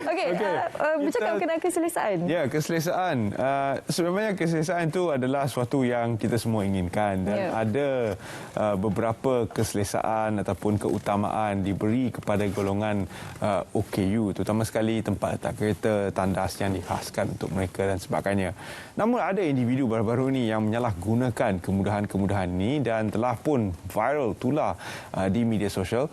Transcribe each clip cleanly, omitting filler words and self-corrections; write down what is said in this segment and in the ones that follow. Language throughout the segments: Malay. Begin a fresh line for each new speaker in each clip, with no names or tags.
Okey, bercakap kenal keselesaan.
Ya, keselesaan. Sebenarnya keselesaan itu adalah sesuatu yang kita semua inginkan dan ada beberapa keselesaan ataupun keutamaan diberi kepada golongan OKU, terutama sekali tempat letak kereta, tandas yang dikhaskan untuk mereka dan sebagainya. Namun ada individu baru-baru ini yang menyalahgunakan kemudahan-kemudahan ini dan telah pun viral tular di media sosial.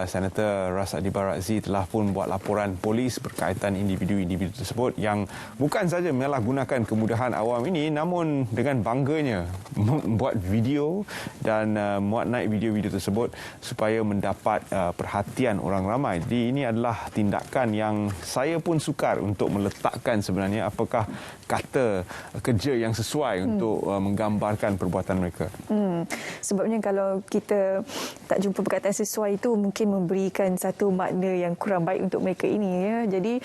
Senator Rasadi Barakzi telah pun buat laporan polis berkaitan individu-individu tersebut yang bukan saja menyalahgunakan kemudahan awam ini, namun dengan bangganya membuat video dan muat naik video-video tersebut supaya mendapat perhatian orang ramai. Jadi ini adalah tindakan yang saya pun sukar untuk meletakkan sebenarnya apakah kata kerja yang sesuai untuk menggambarkan perbuatan mereka.
Sebabnya kalau kita tak jumpa perkataan sesuai itu mungkin memberikan satu makna yang kurang baik untuk mereka ini, ya. Jadi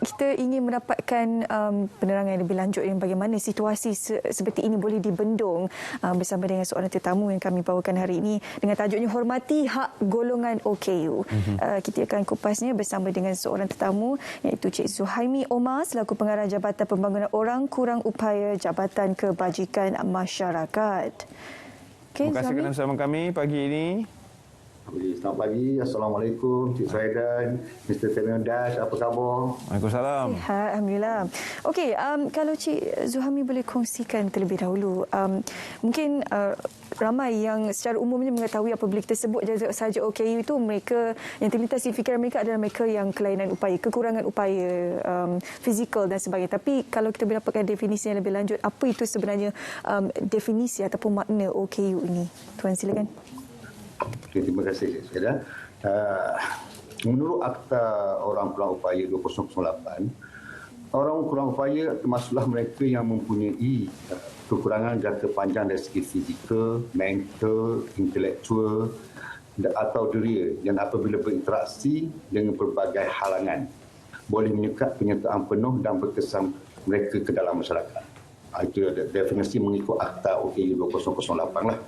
kita ingin mendapatkan penerangan yang lebih lanjut yang bagaimana situasi seperti ini boleh dibendung bersama dengan seorang tetamu yang kami bawakan hari ini dengan tajuknya Hormati Hak Golongan OKU. Kita akan kupasnya bersama dengan seorang tetamu iaitu Cik Zuhaimi Omar selaku pengarah Jabatan Pembangunan Orang Kurang Upaya Jabatan Kebajikan Masyarakat.
Terima kasih kerana bersama kami pagi ini.
Selamat pagi. Assalamualaikum Cik Saidan, Mr. Terminal Dash, apa khabar?
Waalaikumsalam.
Alhamdulillah. Okey, kalau Cik Zuhaimi boleh kongsikan terlebih dahulu, mungkin ramai yang secara umumnya mengetahui apabila kita sebut saja OKU itu mereka yang terlintas di fikiran mereka adalah mereka yang kelainan upaya, kekurangan upaya fizikal dan sebagainya. Tapi kalau kita boleh dapatkan definisi yang lebih lanjut, apa itu sebenarnya definisi ataupun makna OKU ini? Tuan silakan.
Okay, terima kasih Cik Saidan. Menurut Akta Orang Kurang Upaya 2008, orang kurang upaya termasuklah mereka yang mempunyai kekurangan jangka panjang dari segi fizikal, mental, intelektual atau deria yang apabila berinteraksi dengan berbagai halangan boleh menyekat penyertaan penuh dan berkesan mereka ke dalam masyarakat. Itu definisi mengikut Akta OKU 2008 lah.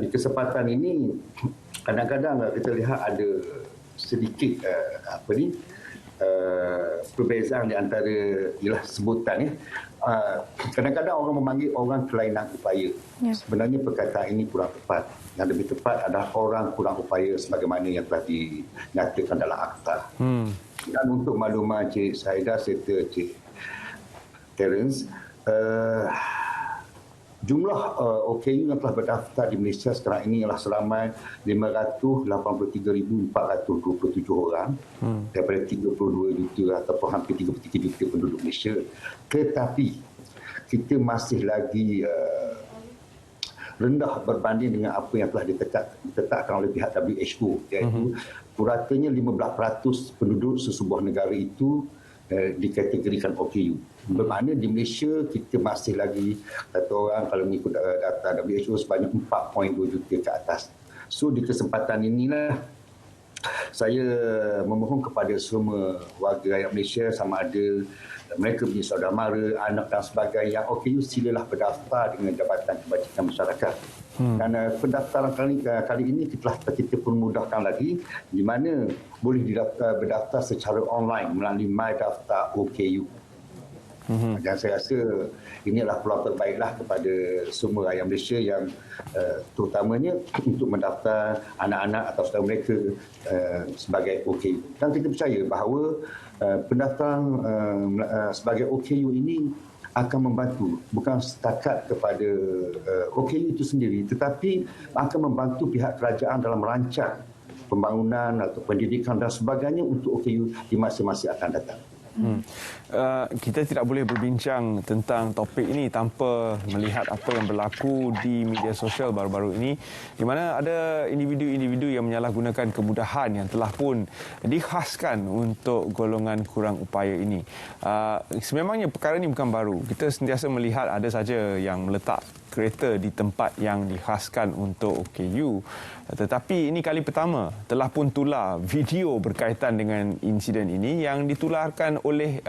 Di kesempatan ini kadang-kadang kita lihat ada sedikit perbezaan di antara sebutan. Kadang-kadang orang memanggil orang kelainan upaya. Sebenarnya perkataan ini kurang tepat. Yang lebih tepat adalah orang kurang upaya sebagaimana yang telah dinyatakan dalam akta. Dan untuk makluman Cik Saida serta Cik Terence, jumlah OKU yang telah berdaftar di Malaysia sekarang ini ialah seramai 583,427 orang daripada 32 juta ataupun hampir 33 juta penduduk Malaysia. Tetapi kita masih lagi rendah berbanding dengan apa yang telah ditetapkan oleh pihak WHO, iaitu puratanya 15% penduduk sesebuah negara itu dikategorikan OKU. Bermakna di Malaysia kita masih lagi, kata orang kalau mengikut data WHO, sebanyak 4.2 juta ke atas. So di kesempatan inilah saya memohon kepada semua warga rakyat Malaysia, sama ada mereka punya saudara mara, anak dan sebagainya yang OKU, silalah berdaftar dengan Jabatan Kebajikan Masyarakat. Dan pendaftaran kali ini kita pun mudahkan lagi, di mana boleh berdaftar secara online melalui My Daftar OKU. Dan saya rasa ini adalah peluang terbaiklah kepada semua rakyat Malaysia yang terutamanya untuk mendaftar anak-anak atau saudara mereka sebagai OKU. Dan kita percaya bahawa pendaftaran sebagai OKU ini akan membantu bukan setakat kepada OKU itu sendiri, tetapi akan membantu pihak kerajaan dalam merancang pembangunan atau pendidikan dan sebagainya untuk OKU di masa-masa akan datang.
Kita tidak boleh berbincang tentang topik ini tanpa melihat apa yang berlaku di media sosial baru-baru ini, di mana ada individu-individu yang menyalahgunakan kemudahan yang telah pun dikhaskan untuk golongan kurang upaya ini. Sememangnya perkara ini bukan baru. Kita sentiasa melihat ada saja yang meletak kereta di tempat yang dikhaskan untuk OKU. Tetapi ini kali pertama telah pun tular video berkaitan dengan insiden ini yang ditularkan oleh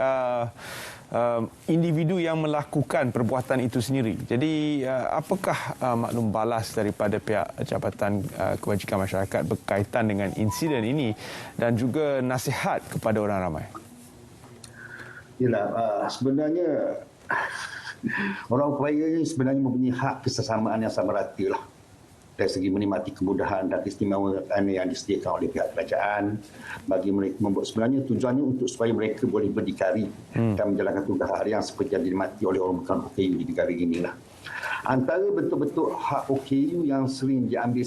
individu yang melakukan perbuatan itu sendiri. Jadi apakah maklum balas daripada pihak Jabatan Kebajikan Masyarakat berkaitan dengan insiden ini dan juga nasihat kepada orang ramai?
Yalah, sebenarnya orang upaya ini sebenarnya mempunyai hak kesesamaan yang sama rata lah dari segi menikmati kemudahan dan keistimewaan yang disediakan oleh pihak kerajaan bagi mereka membuat sebenarnya tujuannya untuk supaya mereka boleh berdikari dan menjalankan tugas harian seperti yang dinikmati oleh orang bukan OKU di negara inilah. Antara bentuk-bentuk hak OKU yang sering diambil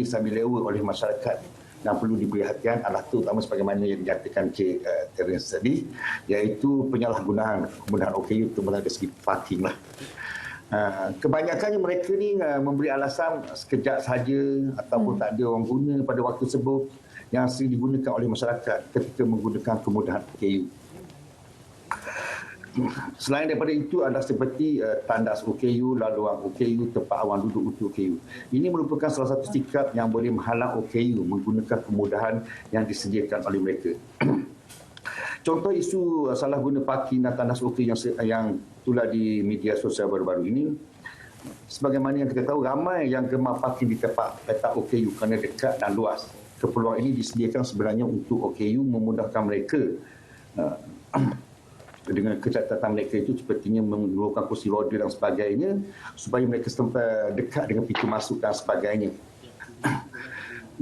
sambil lewa oleh masyarakat dan perlu diberi perhatian adalah terutama sebagaimana yang dinyatakan Cik Terence tadi, iaitu penyalahgunaan kemudahan OKU terutama dari segi parking lah. Kebanyakannya mereka ni memberi alasan sekejap saja ataupun tak ada orang guna pada waktu tersebut yang sering digunakan oleh masyarakat ketika menggunakan kemudahan OKU. Selain daripada itu adalah seperti tandas OKU, laluan OKU, tempat awam duduk untuk OKU. Ini merupakan salah satu sikap yang boleh menghalang OKU menggunakan kemudahan yang disediakan oleh mereka. Contoh isu salah guna parking dan tandas OKU yang tular di media sosial baru-baru ini. Sebagaimana yang kita tahu, ramai yang gemar parking di tempat letak OKU kerana dekat dan luas. Keperluan ini disediakan sebenarnya untuk OKU memudahkan mereka dengan kecacatan mereka itu sepertinya memerlukan kursi roda dan sebagainya supaya mereka dekat dengan pintu masuk dan sebagainya.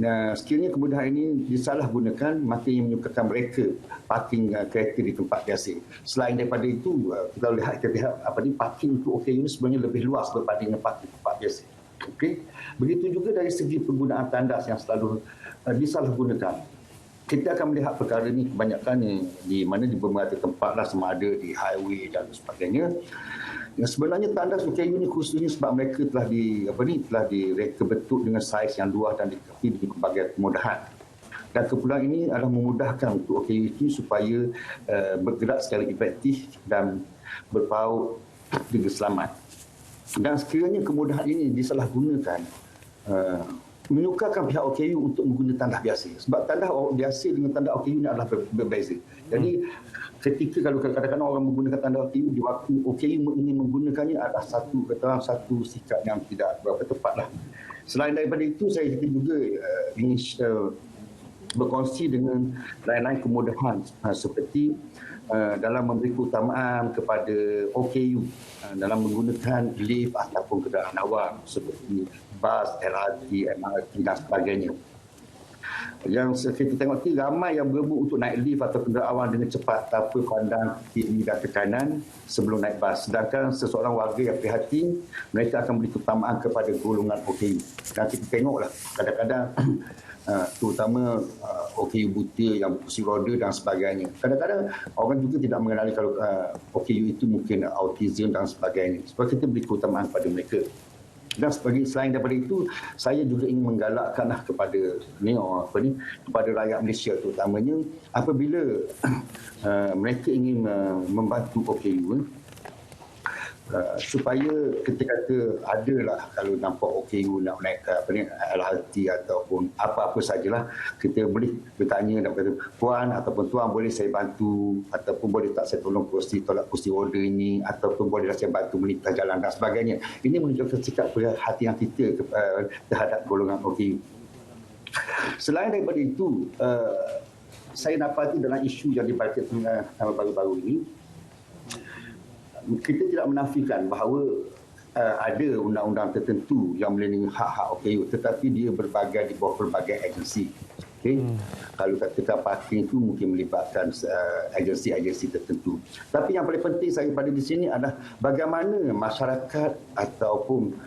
Nah, sekiranya kemudahan ini disalahgunakan, maka ia menyukarkan mereka parking kereta di tempat biasa. Selain daripada itu, kita lihat parking untuk OKU ini sebenarnya lebih luas berbanding dengan parking tempat biasa. Okey. Begitu juga dari segi penggunaan tandas yang selalu disalahgunakan. Kita akan melihat perkara ini kebanyakannya di mana di beberapa tempat lah, sama ada di highway dan sebagainya. Yang sebenarnya tandas OKU ini khususnya sebab mereka telah direka bentuk dengan saiz yang luas dan dilengkapi dengan pelbagai kemudahan. Dan keperluan ini adalah memudahkan untuk OKU itu supaya bergerak secara efektif dan berpaut dengan selamat. Dan sekiranya kemudahan ini disalahgunakan, menyukarkan pihak OKU untuk menggunakan tandas biasa. Sebab tandas biasa dengan tandas OKU ini adalah berbeza. Jadi ketika kalau kadang-kadang orang menggunakan tandas OKU, di waktu OKU ingin menggunakannya adalah satu sikap yang tidak berapa tepat lah. Selain daripada itu, saya juga ingin berkongsi dengan lain-lain kemudahan seperti dalam memberi keutamaan kepada OKU dalam menggunakan lift ataupun kenderaan awam seperti bas, LRT, MRT dan sebagainya. Yang kita tengok ni ramai yang berebut untuk naik lift atau kenderaan awam dengan cepat tanpa pandang kiri dan tekanan sebelum naik bas. Sedangkan seseorang warga yang prihatin, mereka akan beri keutamaan kepada golongan OKU. Dan kita tengoklah kadang-kadang terutama OKU buta yang kursi roda dan sebagainya. Kadang-kadang orang juga tidak mengenali kalau OKU itu mungkin autism dan sebagainya. Sebab kita beri keutamaan kepada mereka. Dan selain daripada itu, saya juga ingin menggalakkanlah kepada kepada rakyat Malaysia terutamanya apabila mereka ingin membantu OKU supaya kita kata adalah kalau nampak OKU nak naik LRT ataupun apa-apa sajalah, kita boleh bertanya dan kata, puan ataupun tuan boleh saya bantu ataupun boleh tak saya tolong tolak kursi roda ini ataupun boleh saya bantu melintas jalan dan sebagainya. Ini menunjukkan sikap perhatian kita terhadap golongan OKU. Selain daripada itu, saya dapati dalam isu yang dibacakan baru-baru ini, kita tidak menafikan bahawa ada undang-undang tertentu yang melindungi hak-hak OKU, tetapi dia berbagai di bawah berbagai agensi. Okay? Kalau katakan parking itu mungkin melibatkan agensi-agensi tertentu. Tapi yang paling penting saya pada di sini adalah bagaimana masyarakat ataupun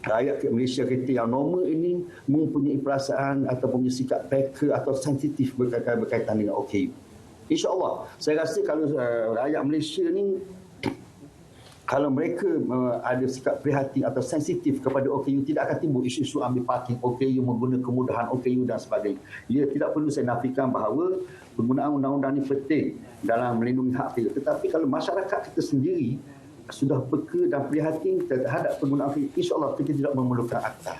rakyat Malaysia kita yang normal ini mempunyai perasaan ataupun punya sikap peka atau sensitif berkaitan dengan OKU. InsyaAllah, saya rasa kalau rakyat Malaysia ni, kalau mereka ada sikap prihatin atau sensitif kepada OKU, tidak akan timbul isu-isu ambil parking OKU, menggunakan kemudahan OKU dan sebagainya. Ya, tidak perlu saya nafikan bahawa penggunaan undang-undang ini penting dalam melindungi hak kita. Tetapi kalau masyarakat kita sendiri sudah peka dan prihatin terhadap penggunaan OKU, insya-Allah kita tidak memerlukan akta.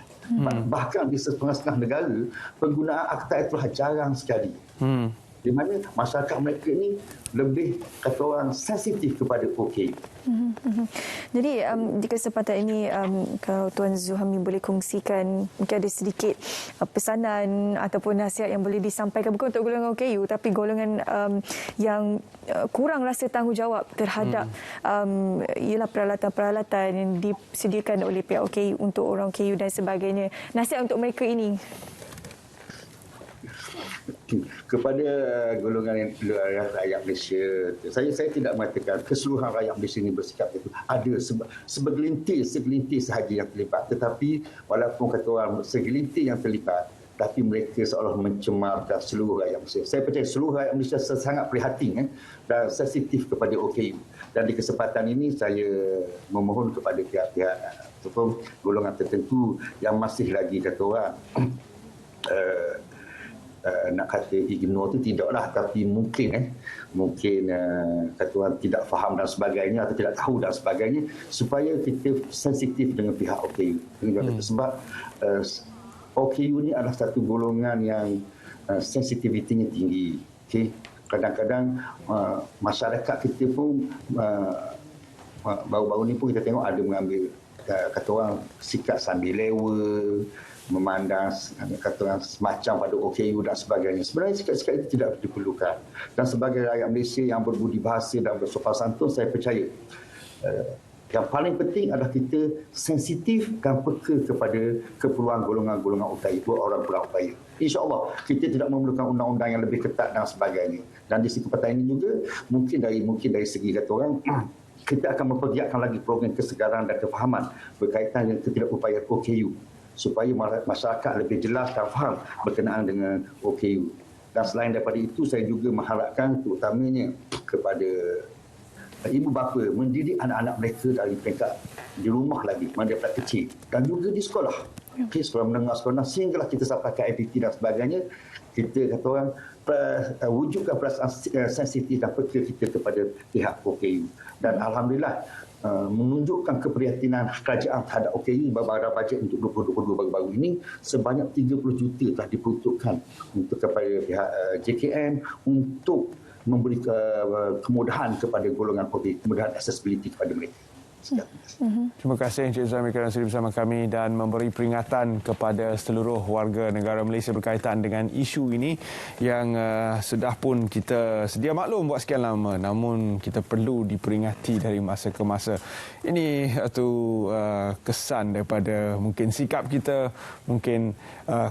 Bahkan di setengah-setengah negara penggunaan akta itu jarang sekali. Di mana masyarakat mereka ini lebih, kata orang, sensitif kepada OKU.
Jadi di kesempatan ini kalau Tuan Zuhami boleh kongsikan mungkin ada sedikit pesanan ataupun nasihat yang boleh disampaikan bukan untuk golongan OKU tapi golongan yang kurang rasa tanggungjawab terhadap ialah peralatan-peralatan yang disediakan oleh pihak OKU untuk orang OKU dan sebagainya. Nasihat untuk mereka ini.
Kepada golongan rakyat Malaysia, saya tidak mengatakan keseluruhan rakyat Malaysia ini bersikap itu. Ada segelintir sahaja yang terlibat, tetapi walaupun kata orang segelintir yang terlibat, tapi mereka seolah mencemarkan seluruh rakyat Malaysia. Saya percaya seluruh rakyat Malaysia sangat prihatin dan sensitif kepada OKU. Dan di kesempatan ini saya memohon kepada pihak-pihak ataupun golongan tertentu yang masih lagi kata orang nak kata ignore tu tidaklah, tapi mungkin kata orang tidak faham dan sebagainya atau tidak tahu dan sebagainya, supaya kita sensitif dengan pihak OKU. Sebab OKU ni adalah satu golongan yang sensitivitinya tinggi. Okay? Kadang-kadang masyarakat kita pun baru-baru ni pun kita tengok ada mengambil kata orang sikap sambil lewa, memandang kata orang semacam pada OKU dan sebagainya. Sebenarnya sikap-sikap itu tidak diperlukan. Dan sebagai rakyat Malaysia yang berbudi bahasa dan bersopan santun, saya percaya yang paling penting adalah kita sensitif dan peka kepada keperluan golongan-golongan upaya, orang kurang upaya. InsyaAllah kita tidak memerlukan undang-undang yang lebih ketat dan sebagainya. Dan di kesempatan ini juga mungkin dari segi kata orang, kita akan mempergiatkan lagi program kesegaran dan kefahaman berkaitan dengan ketidakupayaan OKU, supaya masyarakat lebih jelas dan faham berkenaan dengan OKU. Dan selain daripada itu, saya juga mengharapkan terutamanya kepada ibu bapa mendidik anak-anak mereka dari peringkat di rumah lagi, daripada kecil, dan juga di sekolah. Okay, sekolah menengah, sekolah, sehinggalah kita sampai ke IPT dan sebagainya, kita kata orang wujudkan perasaan sensitif dan peka kita kepada pihak OKU. Dan Alhamdulillah, menunjukkan keprihatinan kerajaan terhadap OKU beberapa bajet untuk 2022 baru-baru ini, sebanyak 30 juta telah diperuntukkan untuk kepada pihak JKN untuk memberi kemudahan kepada golongan OKU, kemudahan accessibility kepada mereka.
Terima kasih Encik Zuhami kerana sudi bersama kami dan memberi peringatan kepada seluruh warga negara Malaysia berkaitan dengan isu ini yang sudah pun kita sedia maklum buat sekian lama, namun kita perlu diperingati dari masa ke masa. Ini satu kesan daripada mungkin sikap kita, mungkin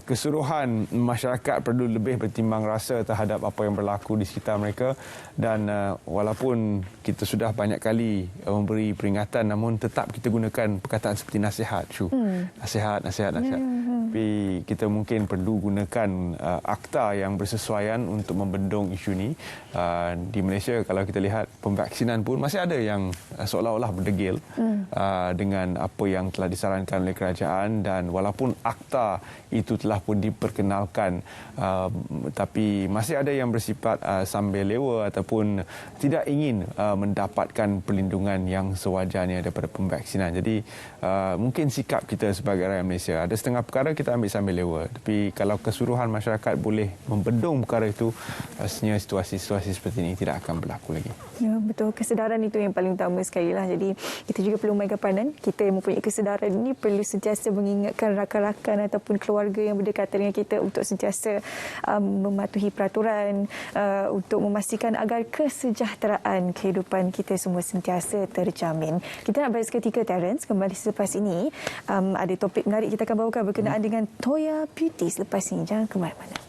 keseluruhan masyarakat perlu lebih bertimbang rasa terhadap apa yang berlaku di sekitar mereka. Dan walaupun kita sudah banyak kali memberi peringatan, namun tetap kita gunakan perkataan seperti nasihat, nasihat. Tapi kita mungkin perlu gunakan akta yang bersesuaian untuk membendung isu ini. Di Malaysia, kalau kita lihat pemvaksinan pun masih ada yang seolah-olah berdegil dengan apa yang telah disarankan oleh kerajaan, dan walaupun akta itu telah pun diperkenalkan, tapi masih ada yang bersifat sambil lewa ataupun tidak ingin mendapatkan perlindungan yang sewajarnya daripada pemvaksinan. Jadi mungkin sikap kita sebagai rakyat Malaysia, ada setengah perkara kita ambil sambil lewa, tapi kalau keseluruhan masyarakat boleh membendung perkara itu, rasanya situasi-situasi seperti ini tidak akan berlaku lagi.
Ya, betul. Kesedaran itu yang paling utama sekali lah. Jadi kita juga perlu mainkan peranan. Kita yang mempunyai kesedaran ini perlu sentiasa mengingatkan rakan-rakan ataupun keluarga yang berdekatan dengan kita untuk sentiasa mematuhi peraturan, untuk memastikan agar kesejahteraan kehidupan kita semua sentiasa terjamin. Kita nak berehat seketika, Terence. Kembali selepas ini, ada topik menarik kita akan bawakan berkenaan dengan Toya Beauty selepas ini. Jangan ke mana-mana.